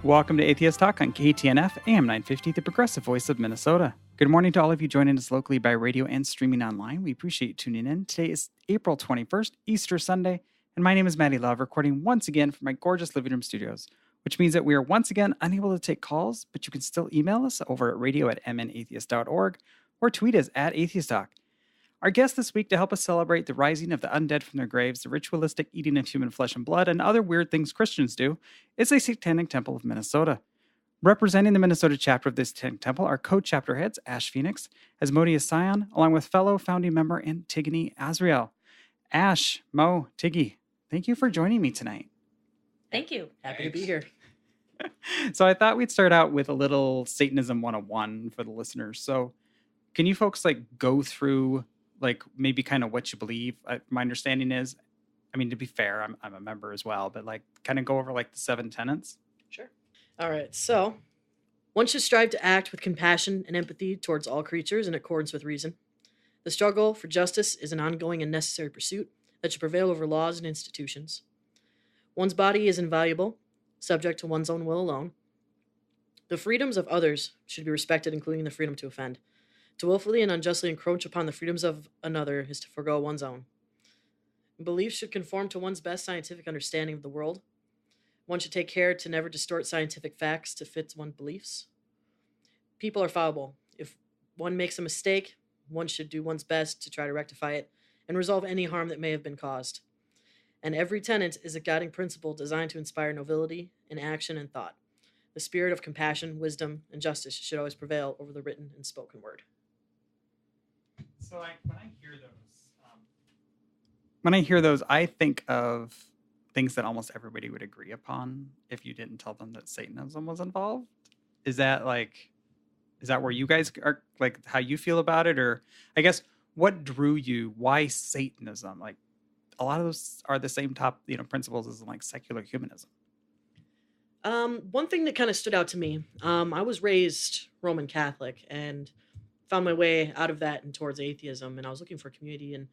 Welcome to Atheist Talk on KTNF AM 950, the progressive voice of Minnesota. Good morning to all of you joining us locally by radio and streaming online. We appreciate you tuning in. Today is April 21st, Easter Sunday, and my name is Maddie Love, recording once again from my gorgeous living room studios, which means that we are once again unable to take calls, but you can still email us over at radio@mnatheist.org or tweet us at Atheist Talk. Our guest this week to help us celebrate the rising of the undead from their graves, the ritualistic eating of human flesh and blood, and other weird things Christians do, is the Satanic Temple of Minnesota. Representing the Minnesota chapter of this Satanic Temple are co-chapter heads Ash Phenix, Asmodeus Sion, along with fellow founding member Antigone Azrael. Ash, Mo, Tiggy, thank you for joining me tonight. Thank you. Happy to be here. So I thought we'd start out with a little Satanism 101 for the listeners. So can you folks go through maybe kind of what you believe? My understanding is, I mean, to be fair, I'm a member as well, but kind of go over the 7 tenets. Sure. All right. So one should strive to act with compassion and empathy towards all creatures in accordance with reason. The struggle for justice is an ongoing and necessary pursuit that should prevail over laws and institutions. One's body is invaluable, subject to one's own will alone. The freedoms of others should be respected, including the freedom to offend. To willfully and unjustly encroach upon the freedoms of another is to forego one's own. Beliefs should conform to one's best scientific understanding of the world. One should take care to never distort scientific facts to fit one's beliefs. People are fallible. If one makes a mistake, one should do one's best to try to rectify it and resolve any harm that may have been caused. And every tenet is a guiding principle designed to inspire nobility in action and thought. The spirit of compassion, wisdom, and justice should always prevail over the written and spoken word. So when I hear those, I think of things that almost everybody would agree upon if you didn't tell them that Satanism was involved. Is that where you guys are, how you feel about it? Or I guess what drew you? Why Satanism? A lot of those are the same top, principles as secular humanism. One thing that kind of stood out to me, I was raised Roman Catholic and found my way out of that and towards atheism, and I was looking for a community, and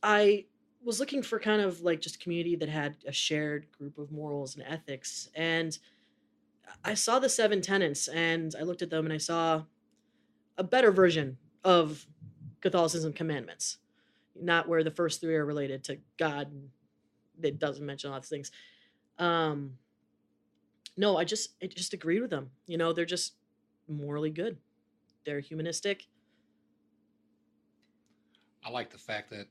I was looking for kind of just a community that had a shared group of morals and ethics, and I saw the 7 tenets, and I looked at them, and I saw a better version of Catholicism commandments, not where the first 3 are related to God, and it doesn't mention lots of things. No, it just agreed with them. They're just morally good. They're humanistic. I like the fact that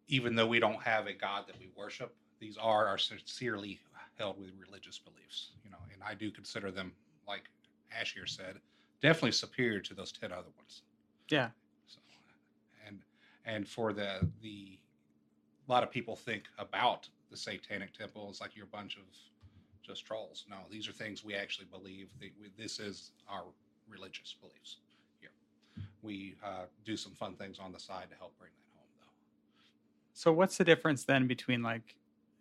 even though we don't have a God that we worship, these are our sincerely held with religious beliefs, and I do consider them, like Ash here said, definitely superior to those 10 other ones. Yeah. So, and for the a lot of people think about the Satanic Temple as you're a bunch of just trolls. No, these are things we actually believe. This is our religious beliefs here. We do some fun things on the side to help bring that home, though. So what's the difference then between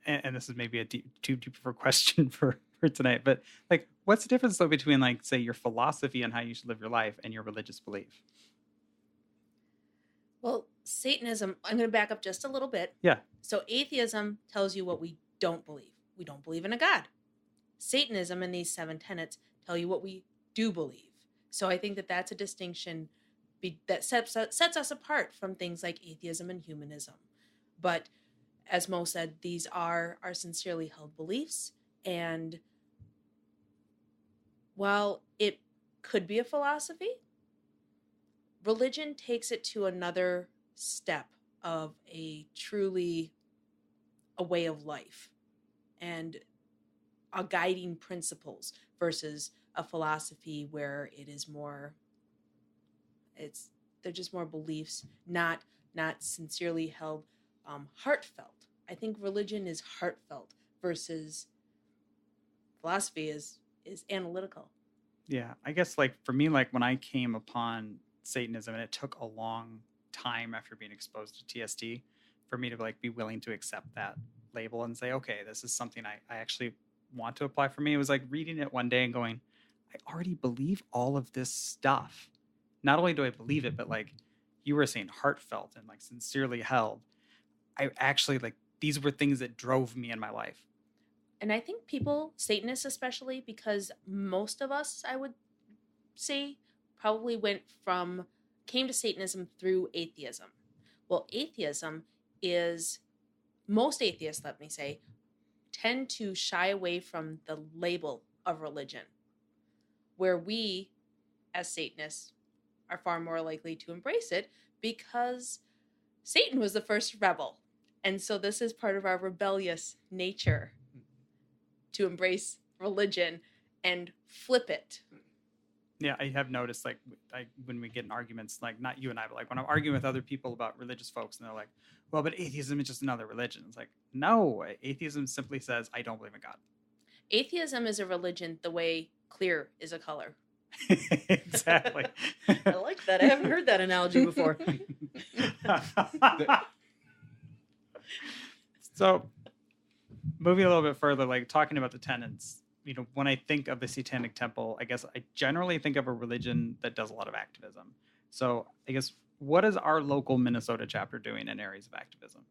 and this is maybe a too deep of a question for tonight, but what's the difference though between say your philosophy on how you should live your life and your religious belief? Well, Satanism, I'm going to back up just a little bit. Yeah. So atheism tells you what we don't believe. We don't believe in a God. Satanism and these 7 tenets tell you what we do believe. So I think that that's a distinction that sets us apart from things like atheism and humanism. But as Mo said, these are our sincerely held beliefs. And while it could be a philosophy, religion takes it to another step of a way of life and a guiding principles versus a philosophy where it is more, they're just more beliefs, not sincerely held, heartfelt. I think religion is heartfelt versus philosophy is analytical. Yeah, I guess for me, when I came upon Satanism, and it took a long time after being exposed to TST for me to be willing to accept that label and say, okay, this is something I actually want to apply for me. It was reading it one day and going, I already believe all of this stuff. Not only do I believe it, but you were saying heartfelt and sincerely held. I actually these were things that drove me in my life. And I think people, Satanists especially, because most of us, I would say, probably came to Satanism through atheism. Well, most atheists, let me say, tend to shy away from the label of religion, where we, as Satanists, are far more likely to embrace it because Satan was the first rebel. And so this is part of our rebellious nature to embrace religion and flip it. Yeah, I have noticed, like, when we get in arguments, like, not you and I, but like when I'm arguing with other people about religious folks, and they're like, well, but atheism is just another religion. It's like, no, atheism simply says, I don't believe in God. Atheism is a religion the way clear is a color. Exactly. I like that. I haven't heard that analogy before. So, moving a little bit further, like talking about the tenets, you know, when I think of the Satanic Temple, I guess I generally think of a religion that does a lot of activism. So, I guess, what is our local Minnesota chapter doing in areas of activism?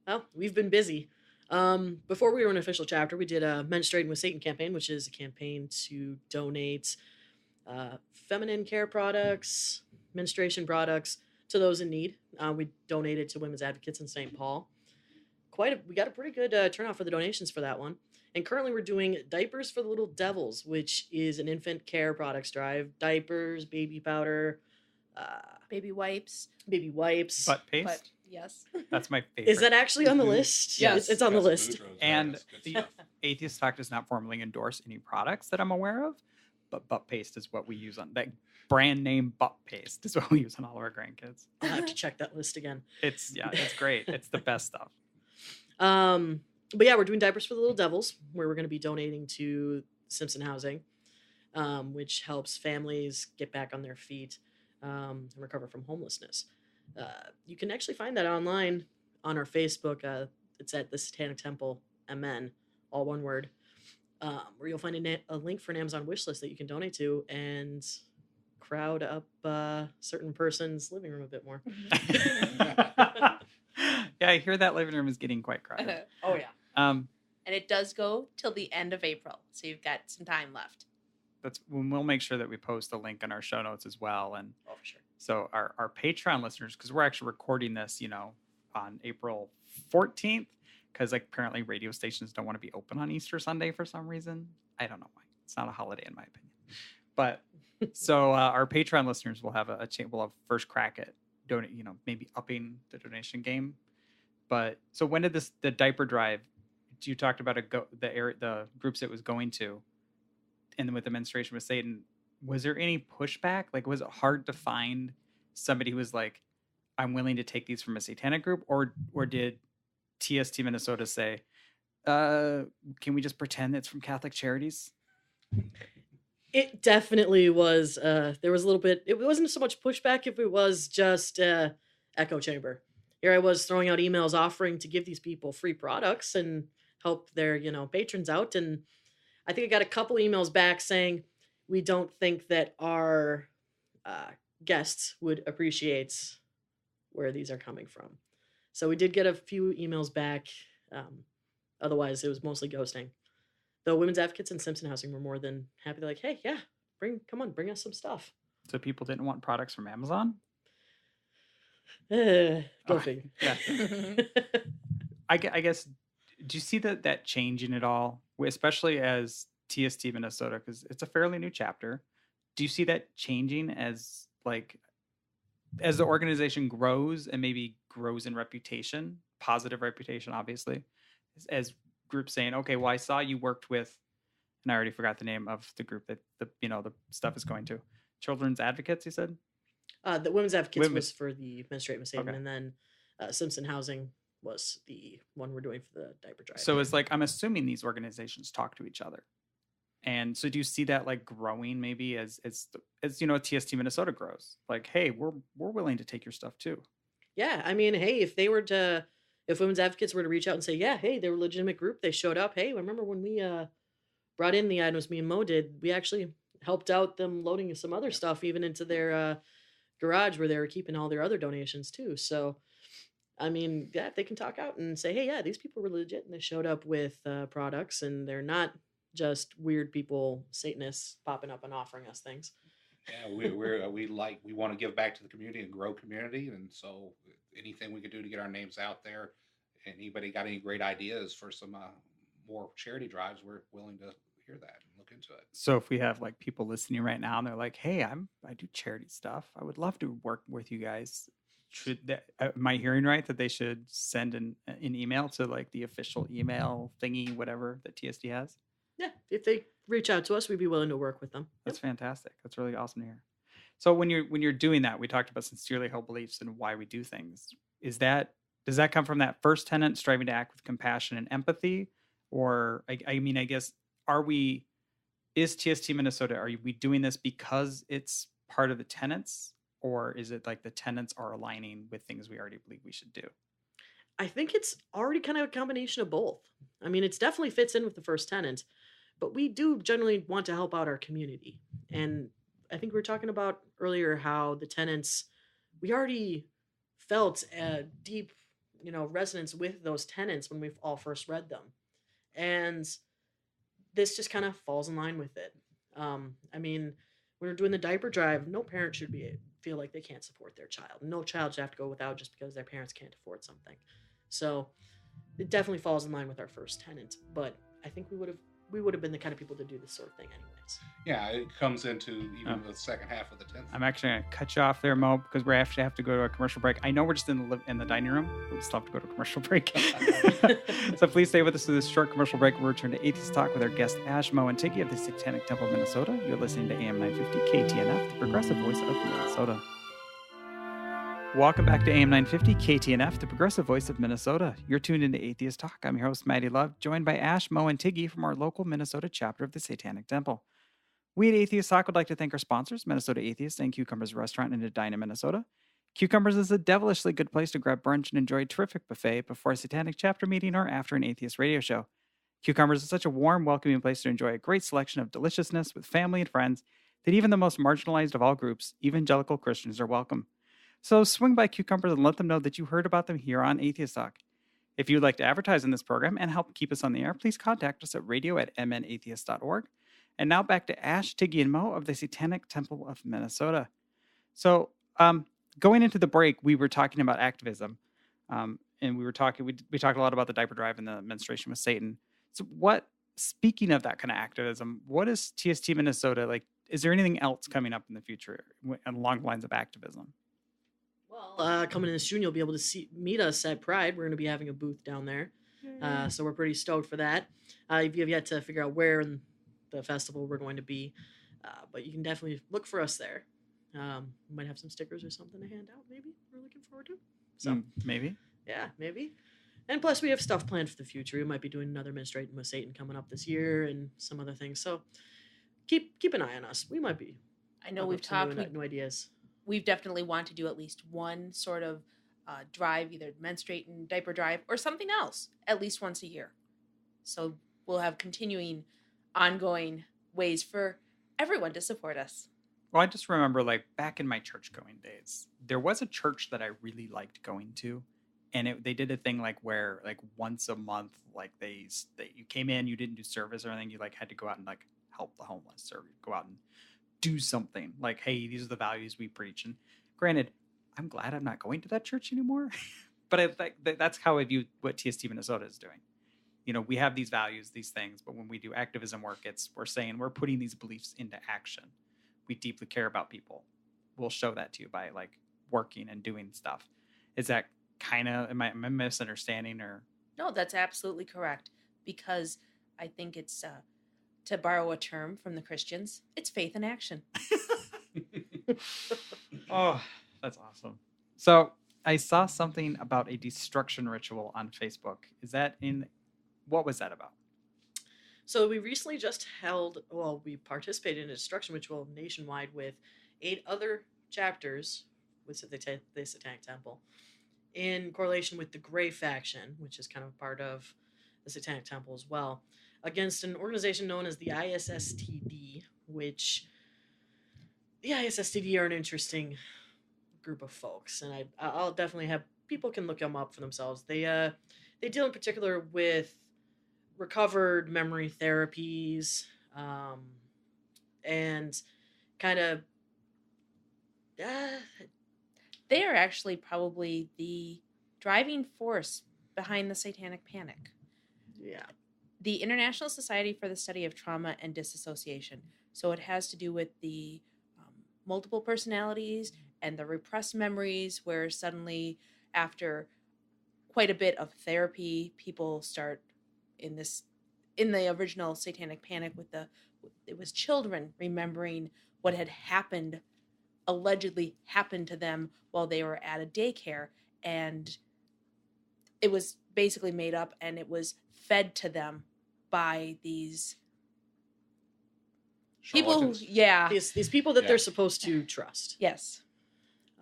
Well, we've been busy. Before we were an official chapter, we did a Menstruating with Satan campaign, which is a campaign to donate feminine care products, menstruation products to those in need. We donated to Women's Advocates in St. Paul. We got a pretty good turnout for the donations for that one. And currently we're doing Diapers for the Little Devils, which is an infant care products drive. Diapers, baby powder, baby wipes, Butt paste? But yes. That's my favorite. Is that actually on the list? Yes. It's on the list. And the Atheist Talk does not formally endorse any products that I'm aware of, but butt paste is what we use on that brand name. Butt paste is what we use on all of our grandkids. I'll have to check that list again. It's great. It's the best stuff. But yeah, we're doing Diapers for the Little Devils, where we're going to be donating to Simpson Housing, which helps families get back on their feet and recover from homelessness. You can actually find that online on our Facebook. It's at the Satanic Temple MN, all one word, where you'll find a link for an Amazon wish list that you can donate to and crowd up a certain person's living room a bit more. Yeah, I hear that living room is getting quite crowded. Oh, yeah. And it does go till the end of April, so you've got some time left. We'll make sure that we post a link in our show notes as well. And for sure. So our Patreon listeners, because we're actually recording this, you know, on April 14th, because like apparently radio stations don't want to be open on Easter Sunday for some reason. I don't know why. It's not a holiday in my opinion. But so our Patreon listeners will have we'll have first crack at donate, you know, maybe upping the donation game. But so when did the diaper drive? You talked about the groups it was going to, and then with the Menstruation with Satan, was there any pushback? Like, was it hard to find somebody who was like, I'm willing to take these from a satanic group, or did TST Minnesota say, can we just pretend it's from Catholic Charities? It definitely was. There was a little bit. It wasn't so much pushback if it was just echo chamber. Here I was throwing out emails offering to give these people free products and help their, patrons out. And I think I got a couple emails back saying, we don't think that our guests would appreciate where these are coming from. So we did get a few emails back. Otherwise, it was mostly ghosting. The Women's Advocates and Simpson Housing were more than happy. They're like, hey, yeah, bring us some stuff. So people didn't want products from Amazon? Ghosting. Yeah. I guess, do you see that changing at all? Especially as TST Minnesota, because it's a fairly new chapter. Do you see that changing as the organization grows and maybe grows in reputation, positive reputation, obviously, as groups saying, okay, well, I saw you worked with, and I already forgot the name of the group that the stuff is going to. Children's Advocates, you said? The Women's Advocates was for the Menstruating with Satan, Okay. and then Simpson Housing was the one we're doing for the diaper drive. So it's like, I'm assuming these organizations talk to each other. And so do you see that growing maybe as TST Minnesota grows? Like, hey, we're willing to take your stuff too. Yeah, I mean, hey, if Women's Advocates were to reach out and say, yeah, hey, they're a legitimate group, they showed up. Hey, remember when we brought in the items me and Mo did, we actually helped out them loading some other stuff even into their garage where they were keeping all their other donations too. So I mean, yeah, they can talk out and say, hey, yeah, these people were legit and they showed up with products and they're not just weird people, Satanists popping up and offering us things. Yeah, we want to give back to the community and grow community, and so anything we can do to get our names out there. Anybody got any great ideas for some more charity drives? We're willing to hear that and look into it. So if we have like people listening right now and they're like, "Hey, I do charity stuff. I would love to work with you guys." Should that, am I hearing right that they should send an email to like the official email thingy, whatever that TST has? Yeah, if they reach out to us, we'd be willing to work with them. That's fantastic. That's really awesome to hear. So when you're doing that, we talked about sincerely held beliefs and why we do things. Does that come from that first tenet, striving to act with compassion and empathy, or I mean, I guess is TST Minnesota? Are we doing this because it's part of the tenets, or is it like the tenets are aligning with things we already believe we should do? I think it's already kind of a combination of both. I mean, it definitely fits in with the first tenant, but we do generally want to help out our community. And I think we were talking about earlier how the tenants, we already felt a deep, resonance with those tenants when we all first read them. And this just kind of falls in line with it. I mean, when we're doing the diaper drive, no parent should feel like they can't support their child. No child should have to go without just because their parents can't afford something. So it definitely falls in line with our first tenant. But I think we would have been the kind of people to do this sort of thing anyways. Yeah, it comes into even the second half of the 10th. I'm actually going to cut you off there, Mo, because we actually have to go to a commercial break. I know we're just in the dining room, but we still have to go to a commercial break. So please stay with us through this short commercial break. We'll return to Atheist Talk with our guest Ash, Mo, and Tiggy of the Satanic Temple Minnesota. You're listening to AM 950 KTNF, the progressive voice of Minnesota. Welcome back to AM 950 KTNF, the progressive voice of Minnesota. You're tuned into Atheist Talk. I'm your host, Maddie Love, joined by Ash, Mo, and Tiggy from our local Minnesota chapter of the Satanic Temple. We at Atheist Talk would like to thank our sponsors, Minnesota Atheist and Cucumbers Restaurant in Edina, Minnesota. Cucumbers is a devilishly good place to grab brunch and enjoy a terrific buffet before a satanic chapter meeting or after an atheist radio show. Cucumbers is such a warm, welcoming place to enjoy a great selection of deliciousness with family and friends that even the most marginalized of all groups, evangelical Christians, are welcome. So swing by Cucumbers and let them know that you heard about them here on Atheist Talk. If you'd like to advertise in this program and help keep us on the air, please contact us at radio@mnatheist.org. And now back to Ash, Tiggy, and Mo of the Satanic Temple of Minnesota. So going into the break, we were talking about activism. And we talked a lot about the diaper drive and the menstruation with Satan. So speaking of that kind of activism, what is TST Minnesota like? Is there anything else coming up in the future along the lines of activism? Well, coming in this June, you'll be able to meet us at Pride. We're going to be having a booth down there. So we're pretty stoked for that. If you have yet to figure out where in the festival we're going to be, but you can definitely look for us there. We might have some stickers or something to hand out, maybe. We're looking forward to. So maybe. Yeah, maybe. And plus, we have stuff planned for the future. We might be doing another Menstruating with Satan coming up this year and some other things. So keep an eye on us. We might be. I know we've talked. New ideas. We've definitely want to do at least one sort of drive, either menstruating, diaper drive, or something else, at least once a year. So we'll have continuing, ongoing ways for everyone to support us. Well, I just remember, like, back in my church-going days, there was a church that I really liked going to, and they did a thing like where, like, once a month, like you came in, you didn't do service or anything, you like had to go out and like help the homeless or go out and do something like, hey, these are the values we preach. And granted, I'm glad I'm not going to that church anymore, but I think that's how I view what TST Minnesota is doing. We have these values, these things, but when we do activism work, we're saying we're putting these beliefs into action. We deeply care about people. We'll show that to you by like working and doing stuff. Is that kind of, am I misunderstanding or? No, that's absolutely correct. Because I think it's, to borrow a term from the Christians, it's faith in action. Oh, that's awesome. So I saw something about a destruction ritual on Facebook. What was that about? So we recently just we participated in a destruction ritual nationwide with 8 other chapters with the Satanic Temple in correlation with the Grey faction, which is kind of part of the Satanic Temple as well, against an organization known as the ISSTD, which the ISSTD are an interesting group of folks. And I'll definitely have people can look them up for themselves. They deal in particular with recovered memory therapies, and kind of They are actually probably the driving force behind the Satanic Panic. yeah. The International Society for the Study of Trauma and Disassociation. So it has to do with the multiple personalities and the repressed memories, where suddenly, after quite a bit of therapy, people start in the original Satanic Panic it was children remembering what had allegedly happened to them while they were at a daycare, and it was basically made up, and it was fed to them by these people who, These people that Yeah. they're supposed to trust. yes.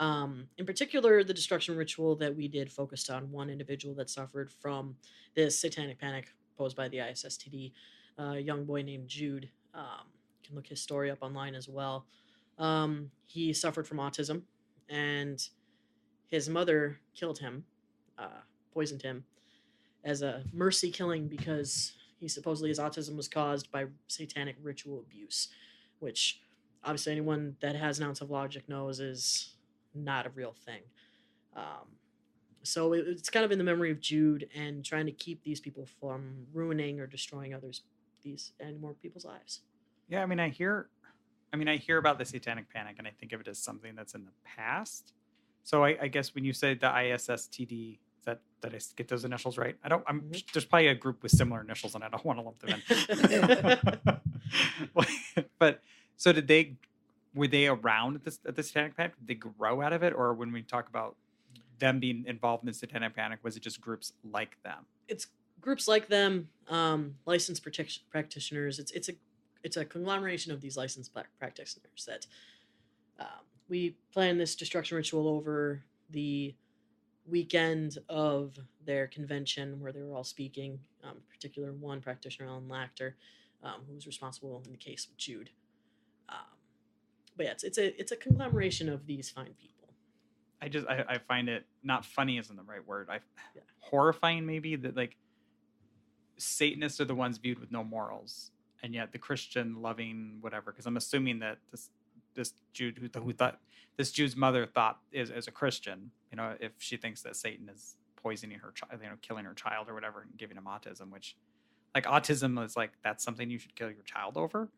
In particular, the destruction ritual that we did focused on one individual that suffered from this satanic panic posed by the ISSTD, a young boy named Jude. You can look his story up online as well. He suffered from autism, and his mother killed him, poisoned him as a mercy killing, because his autism was caused by satanic ritual abuse, which obviously anyone that has an ounce of logic knows is not a real thing. So it's kind of in the memory of Jude and trying to keep these people from ruining or destroying these and more people's lives. Yeah, I hear about the Satanic Panic, and I think of it as something that's in the past. So I guess when you say the ISSTD, did I get those initials right? There's probably a group with similar initials, and I don't want to lump them in. But so were they around at the Satanic Panic? Did they grow out of it, or when we talk about them being involved in the Satanic Panic, was it just groups like them? It's groups like them, licensed practitioners. It's a conglomeration of these licensed practitioners that we plan this destruction ritual over the weekend of their convention, where they were all speaking. In particular, one practitioner, Alan Lachter, who was responsible in the case with Jude. But yeah, it's a conglomeration of these fine people. I find it, not funny isn't the right word. Horrifying maybe, that like Satanists are the ones viewed with no morals, and yet the Christian loving whatever. Because I'm assuming that this Jude who thought this Jude's mother thought as a Christian, if she thinks that Satan is poisoning her child, killing her child or whatever, and giving him autism, which like autism is like, that's something you should kill your child over.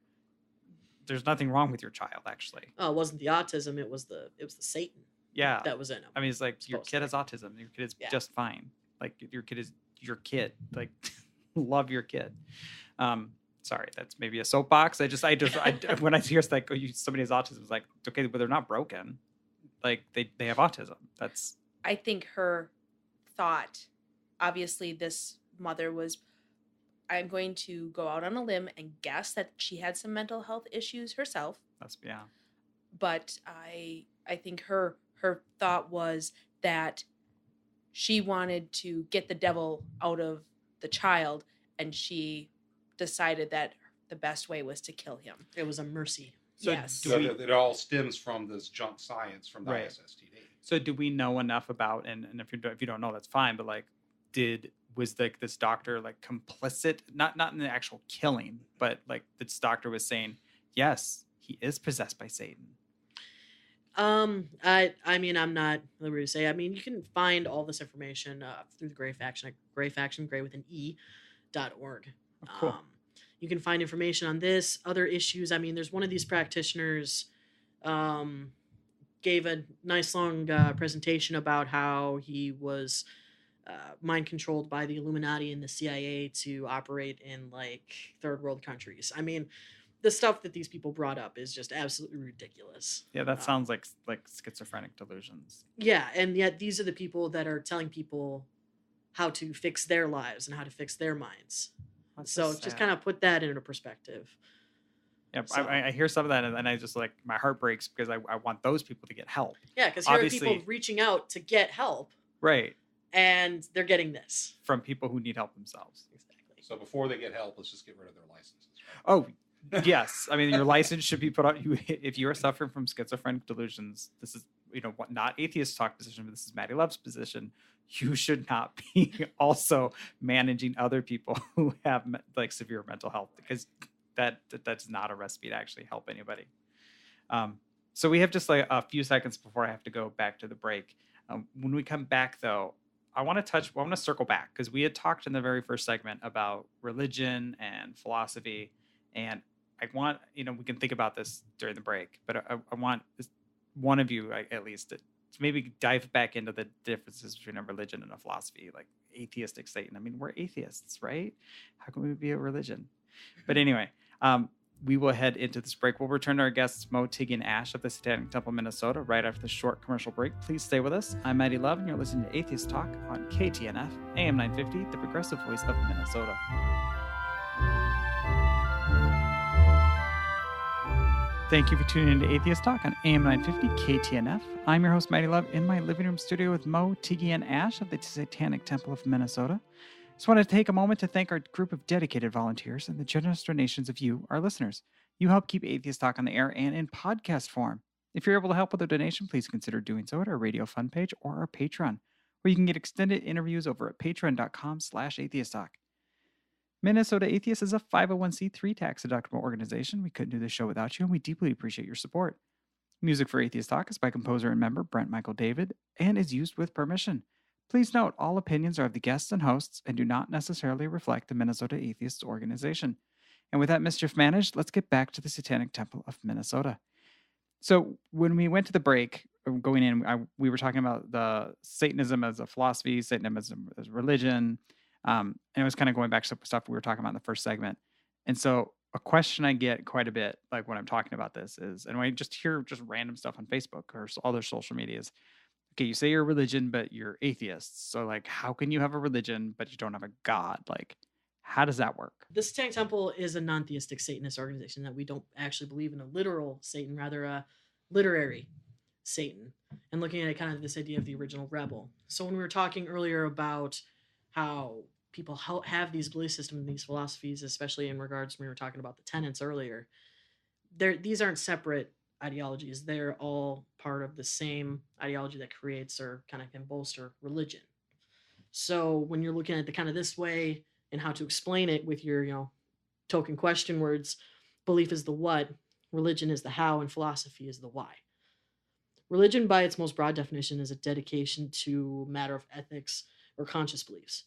There's nothing wrong with your child, actually. Oh, it wasn't the autism; it was the Satan. Yeah, that was in him. It's like your kid has autism. Your kid is just fine. Like your kid is your kid. Like love your kid. Sorry, that's maybe a soapbox. I when I hear like somebody has autism, it's like, okay, but they're not broken. Like they have autism. I think her thought, obviously this mother was, I'm going to go out on a limb and guess that she had some mental health issues herself. But I think her thought was that she wanted to get the devil out of the child, and she decided that the best way was to kill him. It was a mercy. So yes. It all stems from this junk science from the ISSTD. So do we know enough about, and if you don't know, that's fine, but like, was like this doctor like complicit, not in the actual killing, but like this doctor was saying, yes, he is possessed by Satan? I'm not liberty to say. You can find all this information through the Gray Faction at grayfaction.org. Oh, cool. You can find information on this, other issues. There's one of these practitioners gave a nice long presentation about how he was mind controlled by the Illuminati and the CIA to operate in like third world countries. The stuff that these people brought up is just absolutely ridiculous. Yeah, that sounds like schizophrenic delusions. Yeah, and yet these are the people that are telling people how to fix their lives and how to fix their minds. So just kind of put that into perspective. Yeah, so, I hear some of that, and I just like, my heart breaks because I want those people to get help. Yeah, because here are people reaching out to get help. Right. And they're getting this. From people who need help themselves. Exactly. So before they get help, let's just get rid of their licenses. Right? Oh, yes. Your license should be put out. If you are suffering from schizophrenic delusions, what not Atheist Talk position, but this is Maddie Love's position. You should not be also managing other people who have like severe mental health, because that's not a recipe to actually help anybody. So we have just like a few seconds before I have to go back to the break. When we come back, though, I want to circle back, because we had talked in the very first segment about religion and philosophy, and I want, we can think about this during the break, but I want one of you, at least, to maybe dive back into the differences between a religion and a philosophy, like atheistic Satan. I mean, we're atheists, right? How can we be a religion? But anyway, we will head into this break. We'll return to our guests, Mo, Tiggy, and Ash of the Satanic Temple Minnesota right after the short commercial break. Please stay with us. I'm Maddie Love, and you're listening to Atheist Talk on KTNF, AM 950, the progressive voice of Minnesota. Thank you for tuning in to Atheist Talk on AM 950 KTNF. I'm your host, Maddie Love, in my living room studio with Mo, Tiggy, and Ash of the Satanic Temple of Minnesota. Just want to take a moment to thank our group of dedicated volunteers and the generous donations of you, our listeners. You help keep Atheist Talk on the air and in podcast form. If you're able to help with a donation, please consider doing so at our Radio Fund page or our Patreon, where you can get extended interviews over at patreon.com/atheisttalk. Minnesota Atheist is a 501c3 tax-deductible organization. We couldn't do this show without you, and we deeply appreciate your support. Music for Atheist Talk is by composer and member Brent Michael David and is used with permission. Please note, all opinions are of the guests and hosts and do not necessarily reflect the Minnesota Atheists organization. And with that mischief managed, let's get back to the Satanic Temple of Minnesota. So when we went to the break, going in, we were talking about the Satanism as a philosophy, Satanism as religion, and it was kind of going back to stuff we were talking about in the first segment. And so a question I get quite a bit, like when I'm talking about this, is, and I just hear just random stuff on Facebook or other social medias. Okay, you say you're a religion, but you're atheists. So, like, how can you have a religion, but you don't have a God? Like, how does that work? The Satanic Temple is a non-theistic Satanist organization that we don't actually believe in a literal Satan, rather a literary Satan. And looking at kind of this idea of the original rebel. So when we were talking earlier about how people have these belief systems and these philosophies, especially in regards, we were talking about the tenets earlier, these aren't separate ideologies. They're all part of the same ideology that creates or kind of can bolster religion. So when you're looking at the kind of this way and how to explain it with your, token question words, belief is the what, religion is the how, and philosophy is the why. Religion, by its most broad definition, is a dedication to matter of ethics or conscious beliefs.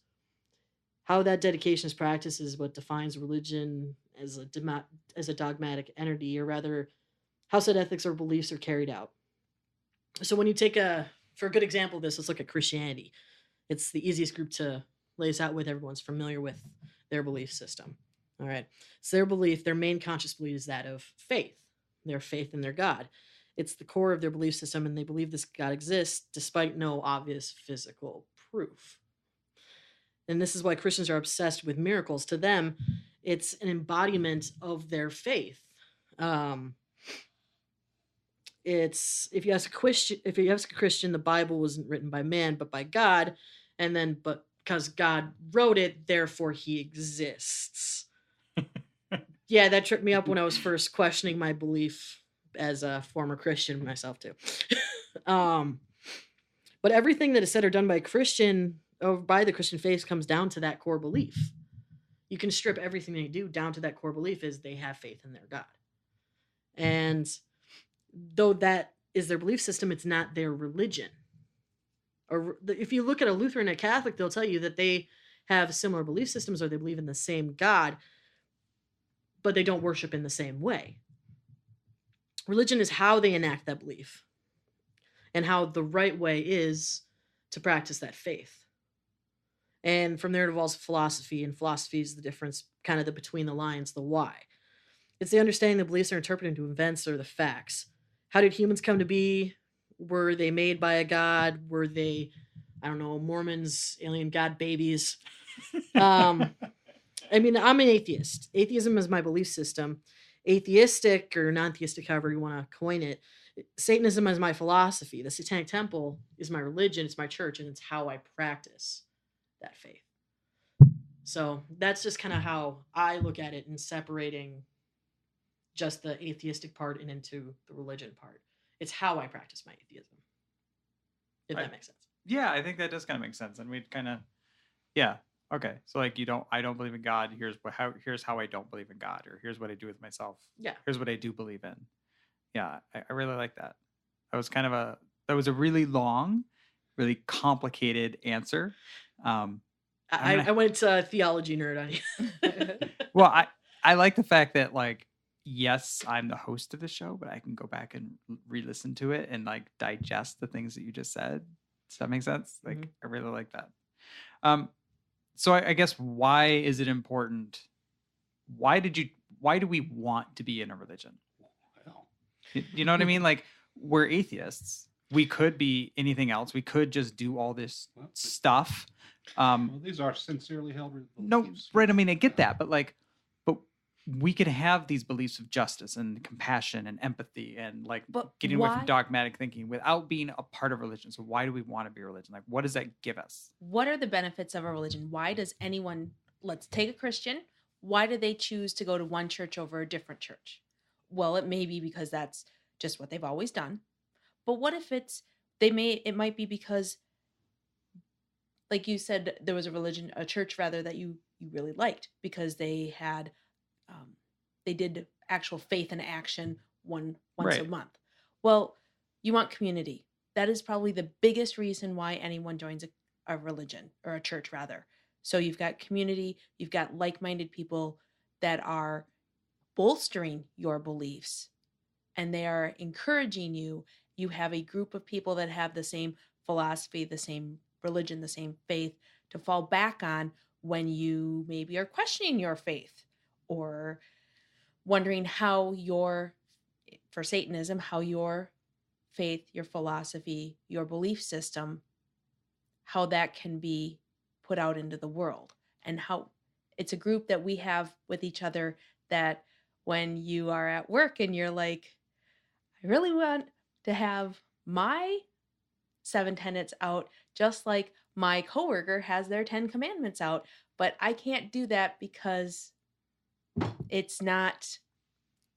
How that dedication is practiced is what defines religion as a dogmatic entity, or rather, how said ethics or beliefs are carried out. So when you take for a good example of this, let's look at Christianity. It's the easiest group to lay this out with. Everyone's familiar with their belief system. All right. So their main conscious belief is that of faith. Their faith in their God. It's the core of their belief system, and they believe this God exists despite no obvious physical proof. And this is why Christians are obsessed with miracles. To them, it's an embodiment of their faith. It's if you ask a Christian, the Bible wasn't written by man but by God, but because God wrote it, therefore he exists. Yeah, that tripped me up when I was first questioning my belief as a former Christian myself too. But everything that is said or done by a Christian or by the Christian faith comes down to that core belief. You can strip everything they do down to that core belief is they have faith in their God. And though that is their belief system, it's not their religion. Or if you look at a Lutheran and a Catholic, they'll tell you that they have similar belief systems or they believe in the same God, but they don't worship in the same way. Religion is how they enact that belief and how the right way is to practice that faith. And from there it evolves philosophy, and philosophy is the difference, kind of the between the lines, the why. It's the understanding the beliefs are interpreted into events or the facts. How did humans come to be? Were they made by a god? Were they, Mormons, alien god babies? I'm an atheist. Atheism is my belief system. Atheistic or non-theistic, however you want to coin it, Satanism is my philosophy. The Satanic Temple is my religion. It's my church, and it's how I practice that faith. So that's just kind of how I look at it in separating just the atheistic part and into the religion part. It's how I practice my atheism. if that makes sense. Yeah, I think that does kind of make sense. And we'd kind of, yeah. Okay. So like I don't believe in God. Here's how I don't believe in God, or here's what I do with myself. Yeah. Here's what I do believe in. Yeah. I really like that. That was a really long, really complicated answer. I went theology nerd on you. Well, I like the fact that like, yes, I'm the host of the show, but I can go back and re-listen to it and like digest the things that you just said. Does that make sense? Like, I really like that. So I guess, why is it important? Why do we want to be in a religion? Well, You know what I mean? Like, we're atheists. We could be anything else. We could just do all this stuff. well, these are sincerely held beliefs. No, right. I mean, I get that, but we could have these beliefs of justice and compassion and empathy and like getting away from dogmatic thinking without being a part of religion. So why do we want to be a religion? Like, what does that give us? What are the benefits of a religion? Why does anyone, let's take a Christian, why do they choose to go to one church over a different church? Well, it may be because that's just what they've always done. But what if it might be because, like you said, there was a church rather, that you really liked because they had, they did actual faith in action once a month. Well, you want community. That is probably the biggest reason why anyone joins a religion, or a church rather. So you've got community, you've got like-minded people that are bolstering your beliefs, and they are encouraging you. You have a group of people that have the same philosophy, the same religion, the same faith to fall back on when you maybe are questioning your faith, or wondering how for Satanism, how your faith, your philosophy, your belief system, how that can be put out into the world. And how it's a group that we have with each other, that when you are at work and you're like, I really want to have my 7 tenets out, just like my coworker has their 10 commandments out, but I can't do that because it's not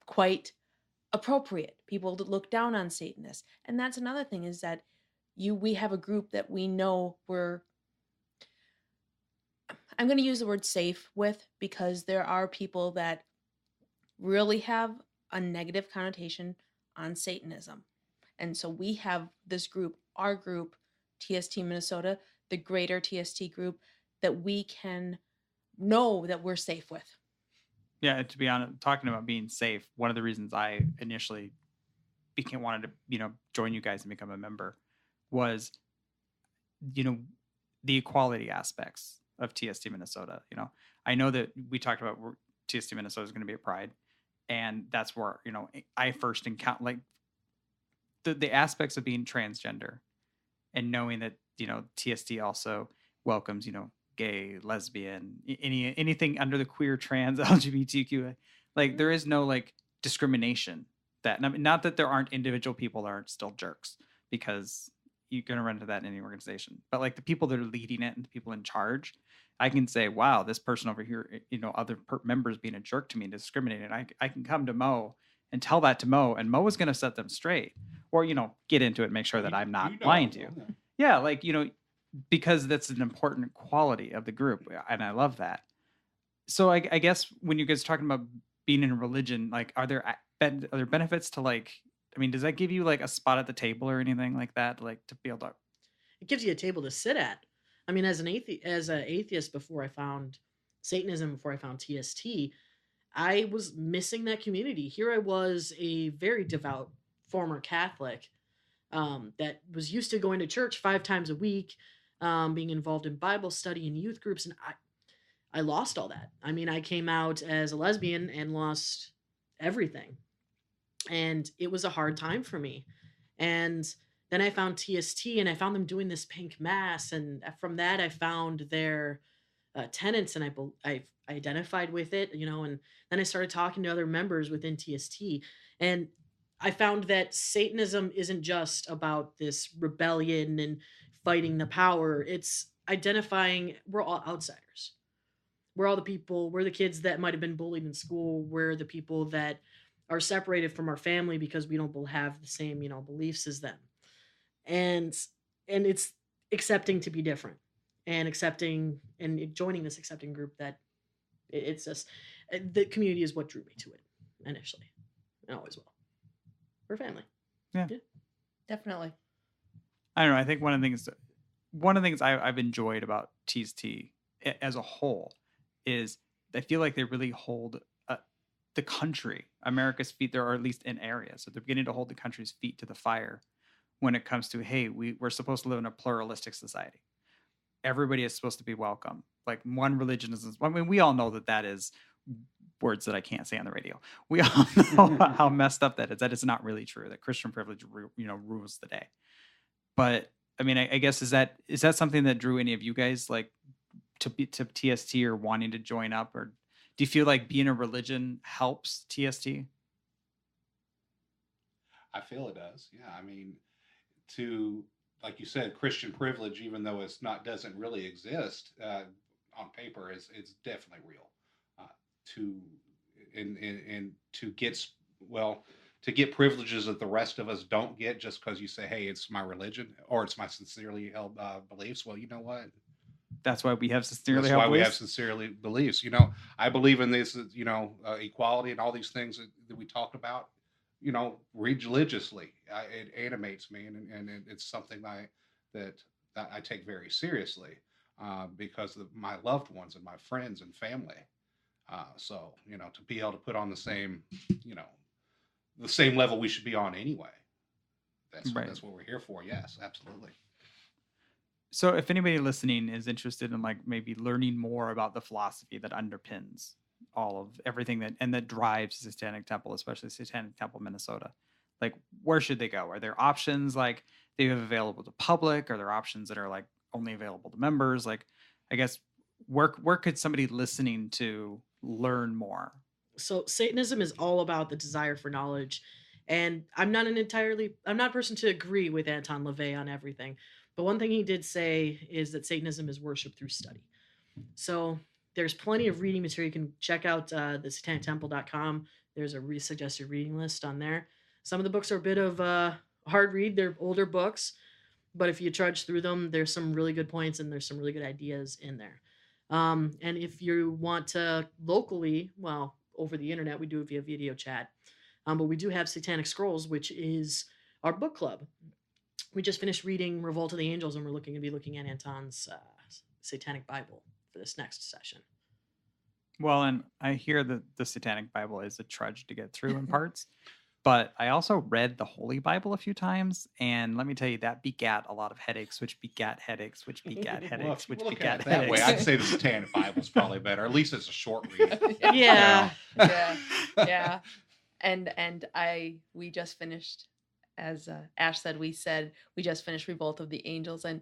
quite appropriate. People look down on Satanists. And that's another thing, is that we have a group that we know I'm going to use the word safe with, because there are people that really have a negative connotation on Satanism. And so we have this group, our group, TST Minnesota, the greater TST group, that we can know that we're safe with. Yeah, to be honest, talking about being safe, one of the reasons I initially wanted to, join you guys and become a member was, the equality aspects of TST Minnesota. I know that we talked about TST Minnesota is going to be at Pride, and that's where, I first encountered like the aspects of being transgender, and knowing that, TST also welcomes, gay, lesbian, anything under the queer, trans, LGBTQ. Like, there is no like discrimination. Not that there aren't individual people that aren't still jerks, because you're going to run into that in any organization. But like the people that are leading it and the people in charge, I can say, wow, this person over here, other members being a jerk to me and discriminating. I can come to Mo and tell that to Mo, and Mo is going to set them straight, or, get into it and make sure that I'm not lying to you. Yeah. Like, because that's an important quality of the group. And I love that. So I guess when you guys are talking about being in a religion, like, are there benefits to, like, I mean, does that give you like a spot at the table or anything like that? Like, to be able to, it gives you a table to sit at. I mean, as an atheist, before I found Satanism, before I found TST, I was missing that community. Here I was, a very devout former Catholic, that was used to going to church 5 times a week, being involved in Bible study and youth groups, and I lost all that. I mean, I came out as a lesbian and lost everything, and it was a hard time for me. And then I found TST, and I found them doing this pink mass, and from that I found their tenets, and I identified with it, and then I started talking to other members within TST, and I found that Satanism isn't just about this rebellion and fighting the power. It's identifying we're all outsiders. We're all the people, we're the kids that might have been bullied in school. We're the people that are separated from our family because we don't have the same, beliefs as them. And and it's accepting to be different and accepting and joining this accepting group that it's just the community is what drew me to it initially and always will. We're family. Yeah. Definitely. I don't know. I think one of the things I've enjoyed about TST as a whole is I feel like they really hold the country, America's feet there, or at least in areas. So they're beginning to hold the country's feet to the fire when it comes to, hey, we're supposed to live in a pluralistic society. Everybody is supposed to be welcome. Like one religion is, I mean, we all know that is words that I can't say on the radio. We all know how messed up that is. That is not really true. That Christian privilege, rules the day. But I mean, I guess is that something that drew any of you guys like to TST or wanting to join up, or do you feel like being a religion helps TST? I feel it does. Yeah, I mean, like you said, Christian privilege, even though doesn't really exist on paper, it's definitely real. To get privileges that the rest of us don't get just because you say, hey, it's my religion or it's my sincerely held beliefs. Well, you know what? That's why we have sincerely held beliefs. That's why we have sincerely beliefs. I believe in this, equality and all these things that we talk about, religiously. It animates me, and it's something that I take very seriously because of my loved ones and my friends and family. So, to be able to put on the same level we should be on anyway. That's what we're here for. Yes, absolutely. So if anybody listening is interested in like maybe learning more about the philosophy that underpins all of everything that drives the Satanic Temple, especially Satanic Temple Minnesota, like where should they go? Are there options like they have available to public? Are there options that are like only available to members? Like, I guess where could somebody listening to learn more? So Satanism is all about the desire for knowledge. And I'm not a person to agree with Anton LaVey on everything. But one thing he did say is that Satanism is worship through study. So there's plenty of reading material. You can check out the satanictemple.com. There's a suggested reading list on there. Some of the books are a bit of a hard read. They're older books. But if you trudge through them, there's some really good points and there's some really good ideas in there. And if you want to locally, well, over the internet, we do it via video chat. But we do have Satanic Scrolls, which is our book club. We just finished reading Revolt of the Angels, and we're looking at Anton's Satanic Bible for this next session. Well, and I hear that the Satanic Bible is a trudge to get through in parts, but I also read the Holy Bible a few times, and let me tell you, that begat a lot of headaches, which begat headaches, which begat headaches, which begat headaches. That way, I'd say the Satanic Bible is probably better. At least it's a short read. Yeah. And we just finished, as Ash said, we just finished Revolt of the Angels, and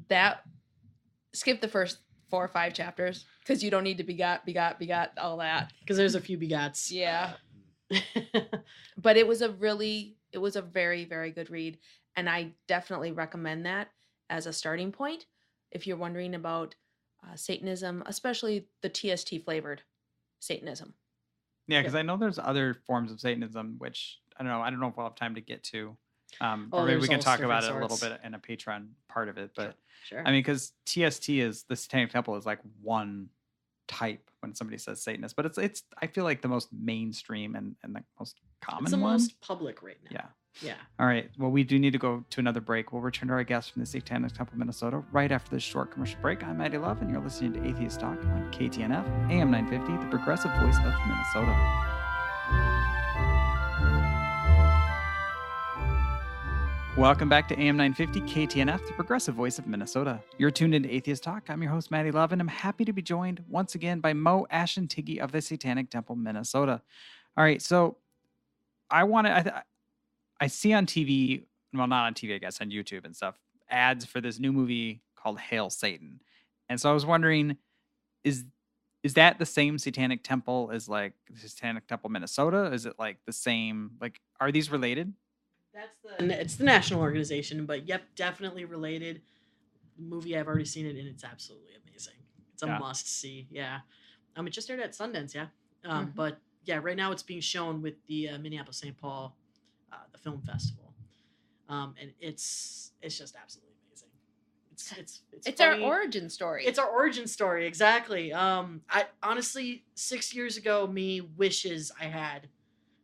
that skip the first 4 or 5 chapters because you don't need to begot all that, because there's a few begats. Yeah. But it was a very, very good read, and I definitely recommend that as a starting point if you're wondering about Satanism, especially the TST flavored Satanism. Yeah, because I know there's other forms of Satanism, which I don't know if we'll have time to get to. Or maybe we can talk about it a little bit in a Patreon part of it. But sure. I mean, because TST is the Satanic Temple is like one type when somebody says Satanist, but it's I feel like the most mainstream and the most common it's the one. Most public right now. Yeah. All right. Well, we do need to go to another break. We'll return to our guests from the Satanic Temple Minnesota right after this short commercial break. I'm Maddie Love, and you're listening to Atheist Talk on KTNF, AM 950, the progressive voice of Minnesota. Welcome back to AM 950 KTNF, the progressive voice of Minnesota. You're tuned into Atheist Talk. I'm your host, Maddie Love, and I'm happy to be joined once again by Mo, Ash, and Tiggy of the Satanic Temple Minnesota. All right, so I see on TV, well, not on TV, I guess, on YouTube and stuff, ads for this new movie called Hail Satan. And so I was wondering, is that the same Satanic Temple as like the Satanic Temple Minnesota? Is it like the same, like, are these related? It's the national organization, but yep, definitely related. The movie, I've already seen it, and it's absolutely amazing. It's a must see. Yeah, it just aired at Sundance. Yeah, but yeah, right now it's being shown with the Minneapolis St. Paul, the film festival, and it's just absolutely It's our funny. origin story. It's our origin story, exactly. I honestly, 6 years ago, me wishes I had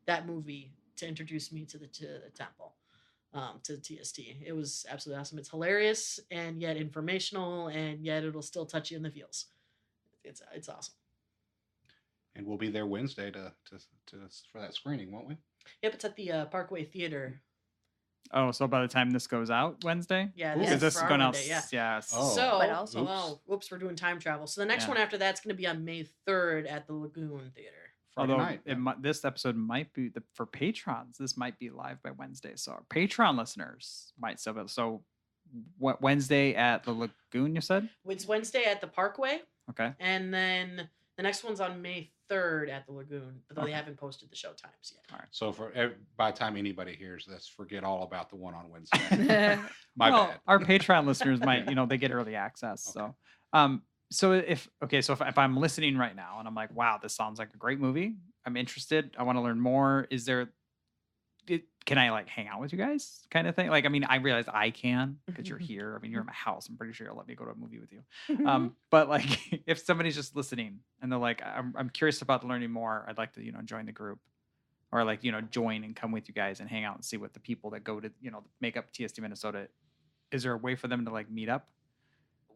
that movie to introduce me to the temple, to the TST. It was absolutely awesome. It's hilarious and yet informational, and yet it'll still touch you in the feels. It's awesome. And we'll be there Wednesday to for that screening, won't we? Yep, it's at the Parkway Theater. Oh, so by the time this goes out Wednesday? Yeah, Ooh. this Is is this for our going out? Monday, yeah. Yes. Oh. So, But also- whoops, we're doing time travel. So the next Yeah. one after that's going to be on May 3rd at the Lagoon Theater. Friday Although night. this episode might be for patrons. This might be live by Wednesday, so our Patreon listeners might still be. So, what Wednesday at the Lagoon? You said It's Wednesday at the Parkway, okay. and then the next one's on May 3rd at the Lagoon, but they Okay. haven't posted the show times yet. So by the time anybody hears this, forget all about the one on Wednesday. My Well, bad. Our Patreon listeners might, they get early access. Okay. So, if I'm listening right now and I'm like, wow, this sounds like a great movie. I'm interested. I want to learn more. Can I like hang out with you guys kind of thing? Like, I mean, I realize I can because you're here. I mean, you're in my house. I'm pretty sure you'll let me go to a movie with you. But like, if somebody's just listening and they're like, I'm curious about learning more. I'd like to, join the group, or like, join and come with you guys and hang out and see what the people that go to, make up TST Minnesota. Is there a way for them to like meet up?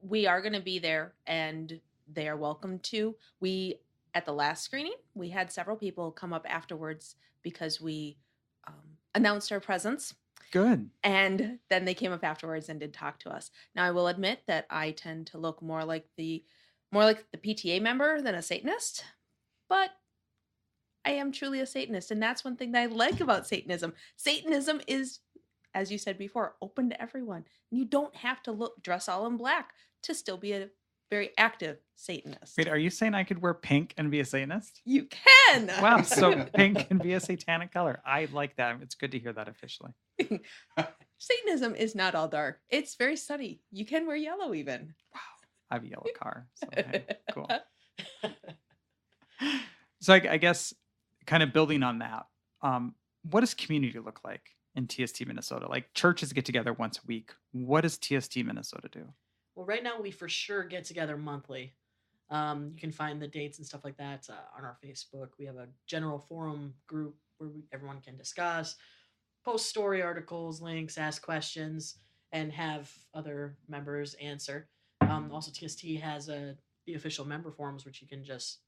We are going to be there, and they are welcome to. At the last screening, we had several people come up afterwards because we announced our presence. Good. And then they came up afterwards and did talk to us. Now, I will admit that I tend to look more like the PTA member than a Satanist, but I am truly a Satanist, and that's one thing that I like about Satanism. Satanism is, as you said before, open to everyone. And you don't have to dress all in black to still be a very active Satanist. Wait, are you saying I could wear pink and be a Satanist? You can. Wow, so pink can be a satanic color. I like that. It's good to hear that officially. Satanism is not all dark. It's very sunny. You can wear yellow even. Wow, I have a yellow car. So hey, cool. So I guess kind of building on that, what does community look like in TST Minnesota? Like churches get together once a week. What does TST Minnesota do? Well, right now we for sure get together monthly. You can find the dates and stuff like that on our Facebook. We have a general forum group where everyone can discuss, post story articles, links, ask questions, and have other members answer. Also, TST has the official member forums, which you can just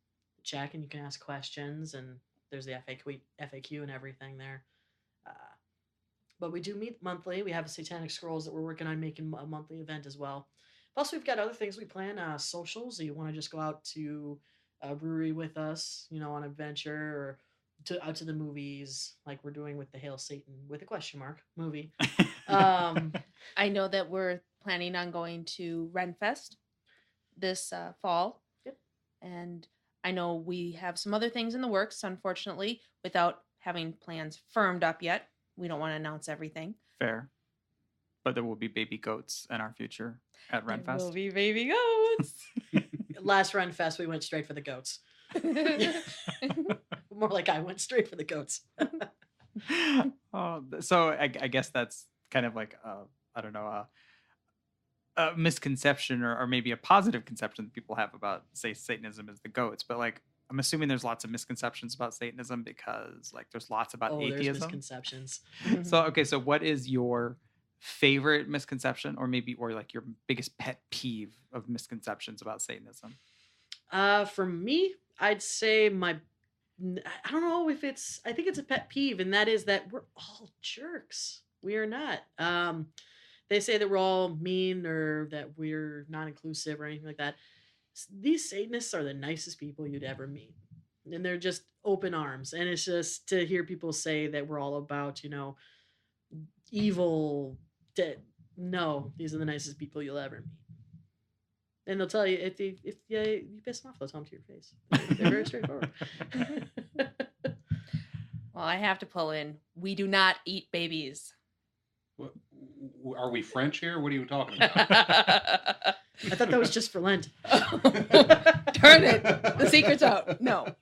check and you can ask questions, and there's the FAQ and everything there. But we do meet monthly. We have a Satanic Scrolls that we're working on making a monthly event as well. Plus, we've got other things we plan, socials. You want to just go out to a brewery with us, on adventure, or out to the movies, like we're doing with the Hail Satan with a question mark movie. I know that we're planning on going to Renfest this fall. Yep. And I know we have some other things in the works, unfortunately, without having plans firmed up yet. We don't want to announce everything. Fair. But there will be baby goats in our future at There Renfest. will be baby goats. Last Renfest, we went straight for the goats. More like I went straight for the goats. So I guess that's kind of like a misconception or maybe a positive conception that people have about, say, Satanism as the goats. But like, I'm assuming there's lots of misconceptions about Satanism because like there's lots about There's atheism. misconceptions. So what is your favorite misconception or like your biggest pet peeve of misconceptions about Satanism? For me, I'd say I don't know if I think it's a pet peeve, and that is that we're all jerks. We are not. They say that we're all mean or that we're not inclusive or anything like that. These Satanists are the nicest people you'd ever meet. And they're just open arms. And it's just to hear people say that we're all about, evil. No, these are the nicest people you'll ever meet. And they'll tell you, if you piss them off, they'll tell them to your face. They're very straightforward. Well, I have to pull in. We do not eat babies. Are we French here? What are you talking about? I thought that was just for Lent. Turn it. The secret's out. No.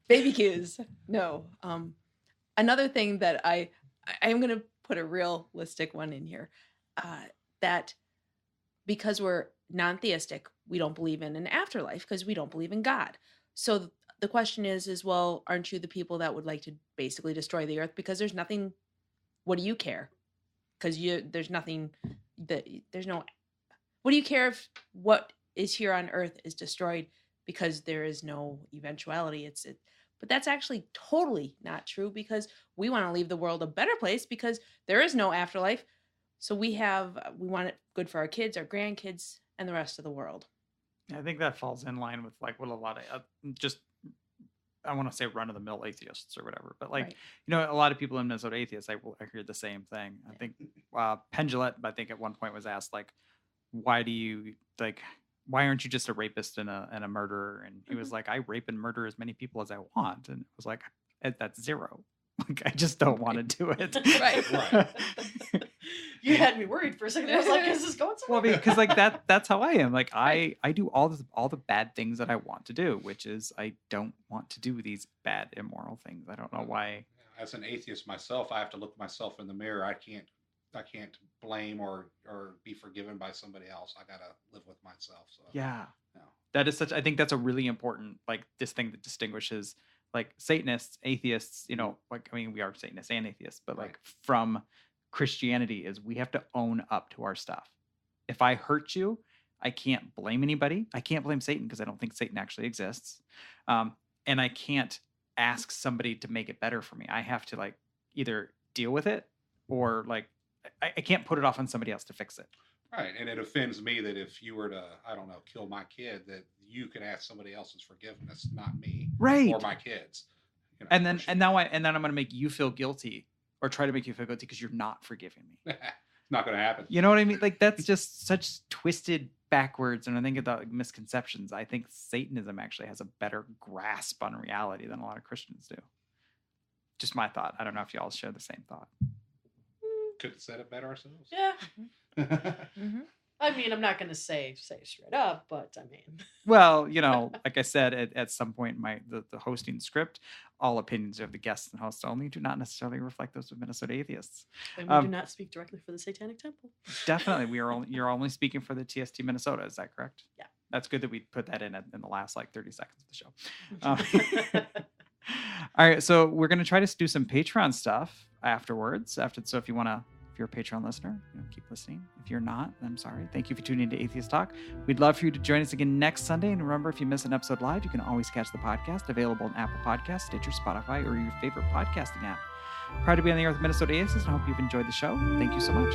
Baby kids. No. Another thing that I am going to put a realistic one in here, that because we're non-theistic, we don't believe in an afterlife because we don't believe in God. So the question is, well, aren't you the people that would like to basically destroy the earth because there's nothing? What do you care? Because there's nothing that there's no. What do you care if what is here on earth is destroyed because there is no eventuality? But that's actually totally not true, because we want to leave the world a better place because there is no afterlife. So we want it good for our kids, our grandkids, and the rest of the world. I think that falls in line with like what a lot of I want to say run-of-the-mill atheists or whatever, but like, Right. a lot of people in Minnesota atheists, I hear the same thing. I think Penn Jillette, I think at one point was asked like, why aren't you just a rapist and a murderer? And he was like, I rape and murder as many people as I want. And it was like, that's zero. Like, I just don't want to do it. Right. You had me worried for a second. I was like, is this going somewhere? Well, because like that's how I am. Like I do all the bad things that I want to do, which is I don't want to do these bad, immoral things. I don't know why. As an atheist myself, I have to look myself in the mirror. I can't blame or be forgiven by somebody else. I gotta live with myself. So Yeah. no. That is I think that's a really important, like, this thing that distinguishes like Satanists, atheists, like, I mean, we are Satanists and atheists, but like from Christianity is we have to own up to our stuff. If I hurt you, I can't blame anybody. I can't blame Satan because I don't think Satan actually exists. And I can't ask somebody to make it better for me. I have to like either deal with it or like I can't put it off on somebody else to fix it. Right. And it offends me that if you were to, I don't know, kill my kid, that you can ask somebody else's forgiveness, not me. Right. Or my kids. And then I'm going to make you feel guilty or try to make you feel guilty because you're not forgiving me. Not going to happen. You know what I mean? Like, that's just such twisted backwards. And I think about like, misconceptions. I think Satanism actually has a better grasp on reality than a lot of Christians do. Just my thought. I don't know if y'all share the same thought. Could have said it better ourselves. Yeah. Mm-hmm. I mean, I'm not going to say straight up, but I mean. Well, like I said, at some point in the hosting script, all opinions of the guests and hosts only do not necessarily reflect those of Minnesota atheists. And we do not speak directly for the Satanic Temple. Definitely. You're only speaking for the TST Minnesota. Is that correct? Yeah. That's good that we put that in the last like 30 seconds of the show. All right. So we're going to try to do some Patreon stuff afterwards. So if you're a Patreon listener, keep listening. If you're not, I'm sorry. Thank you for tuning in to Atheist Talk. We'd love for you to join us again next Sunday. And remember, if you miss an episode live, you can always catch the podcast available on Apple Podcasts, Stitcher, Spotify, or your favorite podcasting app. Proud to be on the air with Minnesota Atheists, and I hope you've enjoyed the show. Thank you so much.